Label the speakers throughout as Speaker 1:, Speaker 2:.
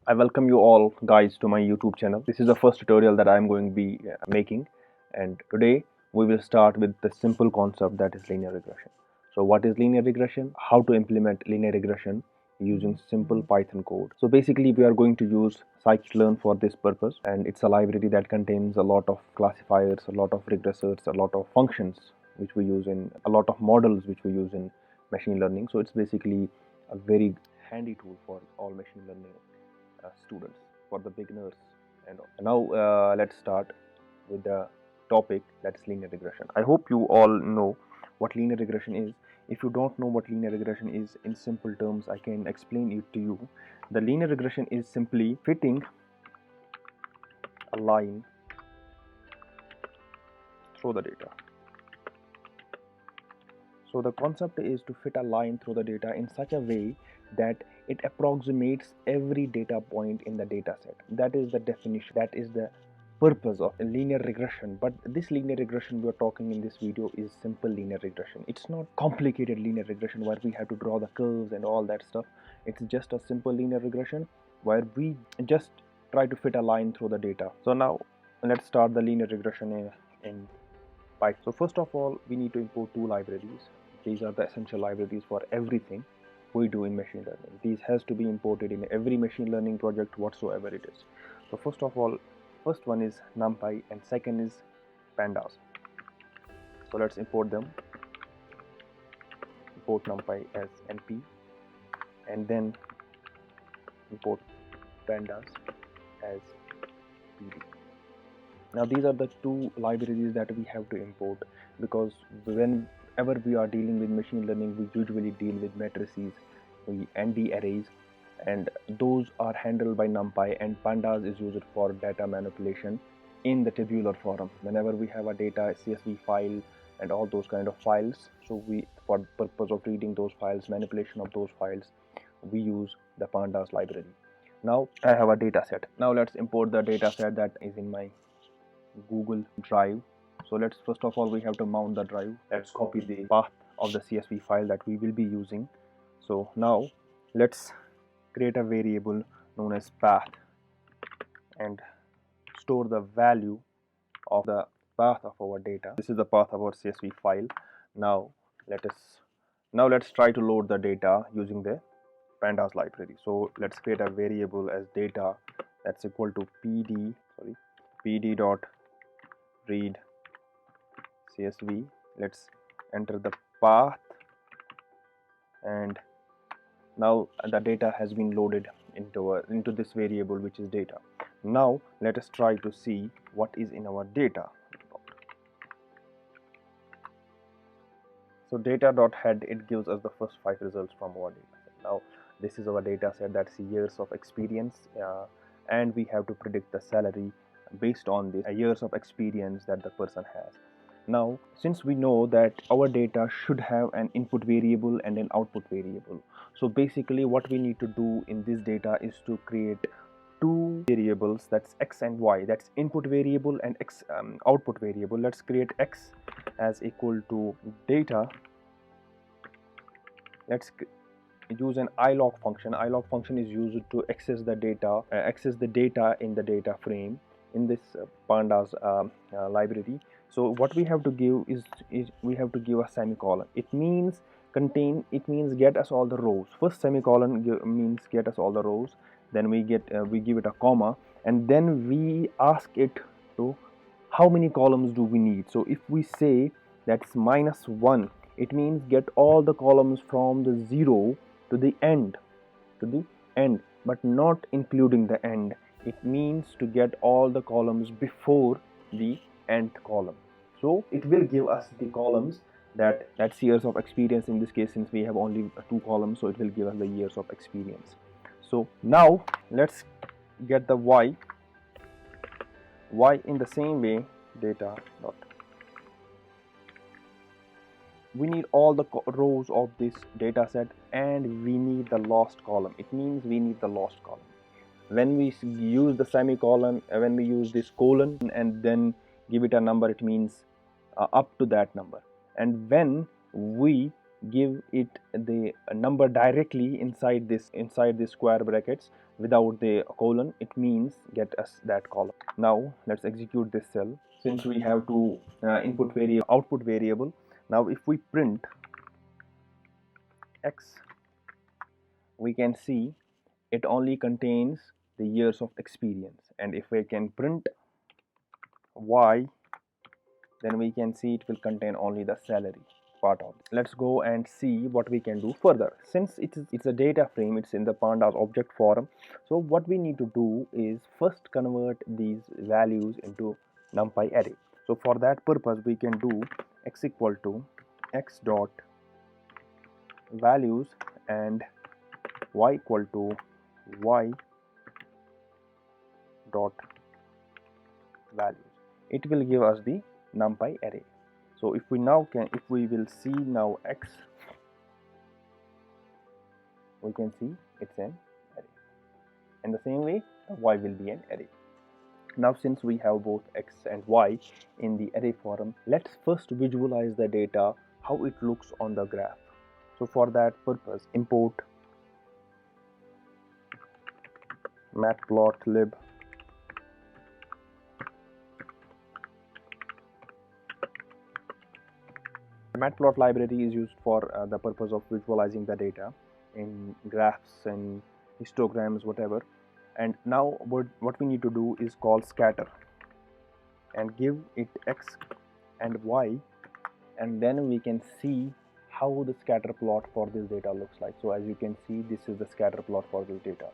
Speaker 1: I welcome you all guys to my YouTube channel. This is the first tutorial that I'm going to be making, and today we will start with the simple concept that is linear regression. So what is linear regression? How to implement linear regression using simple Python code. So basically we are going to use Scikit-Learn for this purpose, and it's a library that contains a lot of classifiers, a lot of regressors, a lot of functions which we use in a lot of models which we use in machine learning. So it's basically a very handy tool for all machine learning students, for the beginners. And now let's start with the topic, that's linear regression. I hope you all know what linear regression is. If you don't know what linear regression is, in simple terms I can explain it to you. The linear regression is simply fitting a line through the data. So the concept is to fit a line through the data in such a way that it approximates every data point in the data set. That is the definition, that is the purpose of a linear regression. But this linear regression we are talking in this video is simple linear regression. It's not complicated linear regression where we have to draw the curves and all that stuff. It's just a simple linear regression where we just try to fit a line through the data. So now let's start the linear regression in Python. So first of all, we need to import two libraries. These are the essential libraries for everything we do in machine learning. These has to be imported in every machine learning project whatsoever it is. So first of all, first one is NumPy and second is Pandas. So let's import them. Import NumPy as np and then import Pandas as pd. Now these are the two libraries that we have to import, because whenever we are dealing with machine learning, we usually deal with matrices and the arrays, and those are handled by NumPy, and Pandas is used for data manipulation in the tabular form. Whenever we have a data CSV file and all those kind of files, so we, for purpose of reading those files, manipulation of those files, we use the Pandas library. Now I have a data set. Now let's import the data set that is in my Google Drive. So let's first of all, we have to mount the drive. Let's copy the path of the CSV file that we will be using. So now let's create a variable known as path and store the value of the path of our data. This is the path of our CSV file. Now let's try to load the data using the Pandas library. So let's create a variable as data that's equal to pd dot read CSV. Let's enter the path, and now the data has been loaded into this variable, which is data. Now let us try to see what is in our data. So data.head, it gives us the first 5 results from our data set. Now this is our data set, that's years of experience, and we have to predict the salary based on the years of experience that the person has. Now since we know that our data should have an input variable and an output variable, so basically what we need to do in this data is to create two variables, that's x and y, that's input variable and x output variable. Let's create x as equal to data. Let's use an ilog function. Ilog function is used to access the data in the data frame in this Pandas library. So what we have to give is we have to give a semicolon. It means get us all the rows. First semicolon means get us all the rows, then we give it a comma, and then we ask it to how many columns do we need. So if we say that's -1, it means get all the columns from the 0 to the end, but not including the end. It means to get all the columns before the nth column. So it will give us the columns that's years of experience. In this case, since we have only 2 columns, so it will give us the years of experience. So now let's get the y in the same way. Data dot, we need all the rows of this data set, and we need the last column. It means we need the last column. When we use the semicolon, when we use this colon and then give it a number, it means up to that number. And when we give it the number directly inside this square brackets, without the colon, it means get us that column. Now let's execute this cell. Since we have to input variable, output variable, now if we print x, we can see it only contains the years of experience, and if we can print y, then we can see it will contain only the salary part of it. Let's go and see what we can do further. Since it's a data frame, it's in the pandas object form, so what we need to do is first convert these values into NumPy array. So for that purpose we can do x equal to x dot values and y equal to y dot values. It will give us the NumPy array. So if we will see now x, we can see it's an array. In the same way, the y will be an array. Now since we have both x and y in the array form, let's first visualize the data, how it looks on the graph. So for that purpose, import Matplotlib The Matplot library is used for the purpose of visualizing the data in graphs and histograms, whatever. And now what we need to do is call scatter and give it x and y, and then we can see how the scatter plot for this data looks like. So as you can see, this is the scatter plot for this data.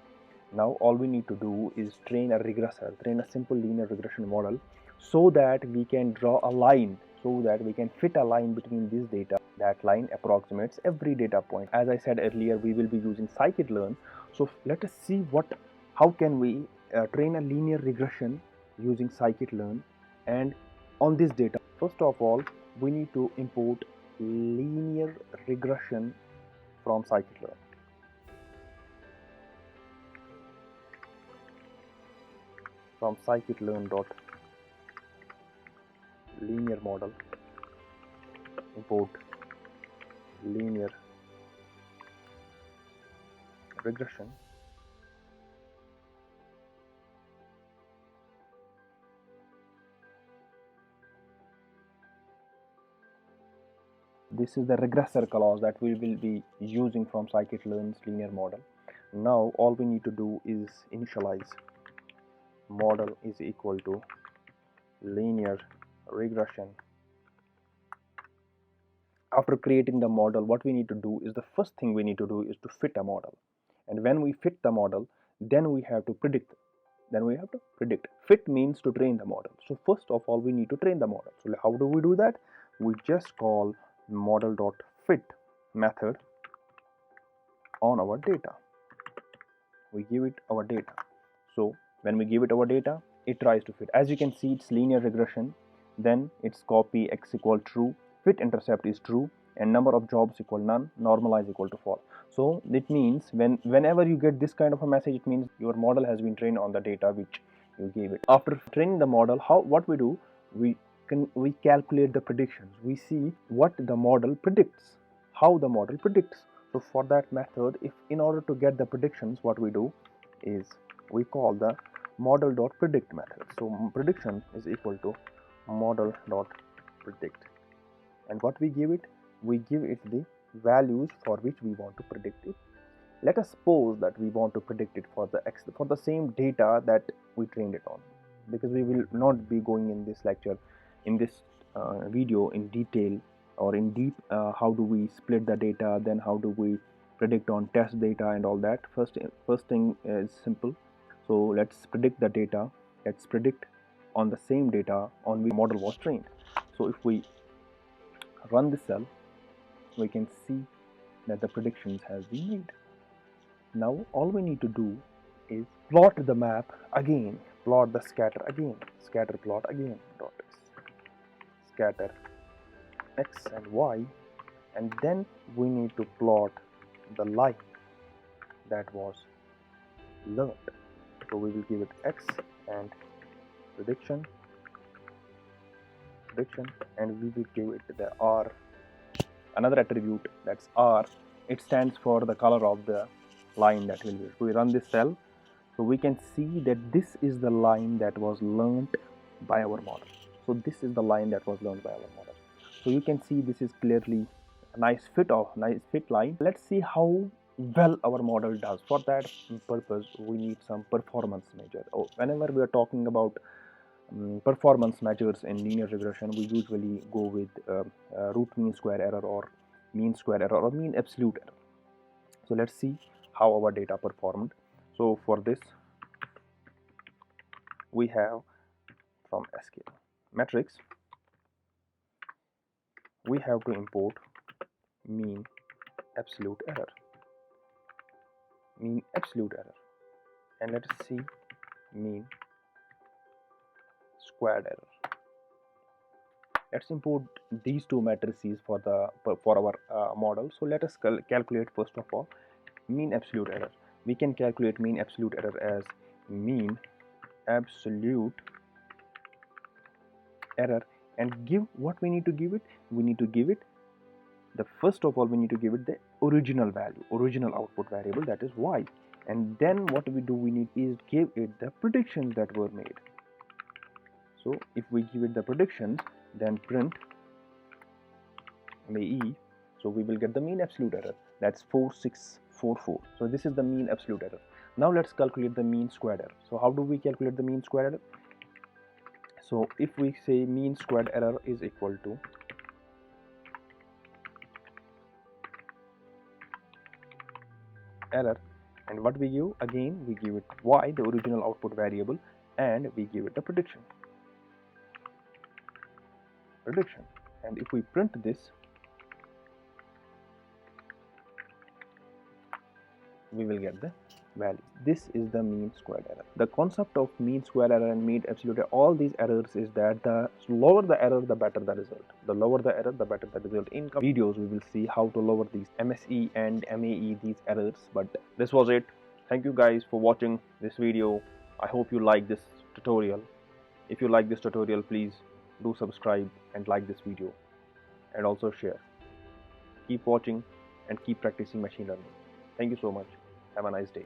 Speaker 1: Now all we need to do is train a regressor, train a simple linear regression model, so that we can draw a line, so that we can fit a line between this data. That line approximates every data point. As I said earlier, we will be using Scikit-Learn. So let us see how can we train a linear regression using Scikit-Learn and on this data. First of all, we need to import linear regression from Scikit-Learn. From Scikit-Learn dot linear model, import linear regression. This is the regressor clause that we will be using from Scikit-Learn's linear model. Now all we need to do is initialize model is equal to linear regression. After creating the model, what we need to do is, the first thing we need to do is to fit a model. And when we fit the model, then we have to predict. Fit means to train the model. So first of all, we need to train the model. So how do we do that? We just call model.fit method on our data. We give it our data. So when we give it our data, it tries to fit. As you can see, it's linear regression. Then it's copy x equal true, fit intercept is true, and number of jobs equal none, normalize equal to false. So it means whenever you get this kind of a message, it means your model has been trained on the data which you gave it. After training the model, what we do, we calculate the predictions. We see what the model predicts, how the model predicts. So for that method, in order to get the predictions, what we do is we call the model.predict method. So prediction is equal to model.predict, and what we give it, we give it the values for which we want to predict it. Let us suppose that we want to predict it for the same data that we trained it on, because we will not be going in this lecture, in this video in detail or in deep how do we split the data, then how do we predict on test data and all that. First thing is simple. So let's predict the data. Let's predict on the same data on which the model was trained. So if we run this cell, we can see that the predictions has been made. Now all we need to do is plot the map again, plot the scatter again, scatter plot again, dot scatter x and y, and then we need to plot the line that was learned. So we will give it x and prediction, and we will give it the r, another attribute, that's r. It stands for the color of the line that will be. We run this cell. So we can see that this is the line that was learned by our model. So this is the line that was learned by our model. So you can see this is clearly a nice fit line. Let's see how well our model does. For that purpose, we need some performance measure. Whenever we are talking about performance measures in linear regression, we usually go with root mean square error or mean square error or mean absolute error. So let's see how our data performed. So for this, we have from SQL metrics, we have to import mean absolute error, and let's see mean squared error. Let's import these two matrices for our model. So let us calculate first of all mean absolute error. We can calculate mean absolute error as mean absolute error, and give what we need to give it. We need to give it the first of all we need to give it the original value, original output variable, that is y, and then what we do, we need is give it the predictions that were made. So if we give it the predictions, then print MAE, so we will get the mean absolute error, that's 4644. So this is the mean absolute error. Now let's calculate the mean squared error. So how do we calculate the mean squared error? So if we say mean squared error is equal to error, and what we give, again we give it y, the original output variable, and we give it the prediction, and if we print this, we will get the value. This is the mean squared error. The concept of mean square error and mean absolute error, all these errors, is that the lower the error, the better the result. The lower the error, the better the result. In videos we will see how to lower these MSE and MAE, these errors. But this was it. Thank you guys for watching this video. I hope you like this tutorial. If you like this tutorial, please do subscribe and like this video, and also share. Keep watching and keep practicing machine learning. Thank you so much. Have a nice day.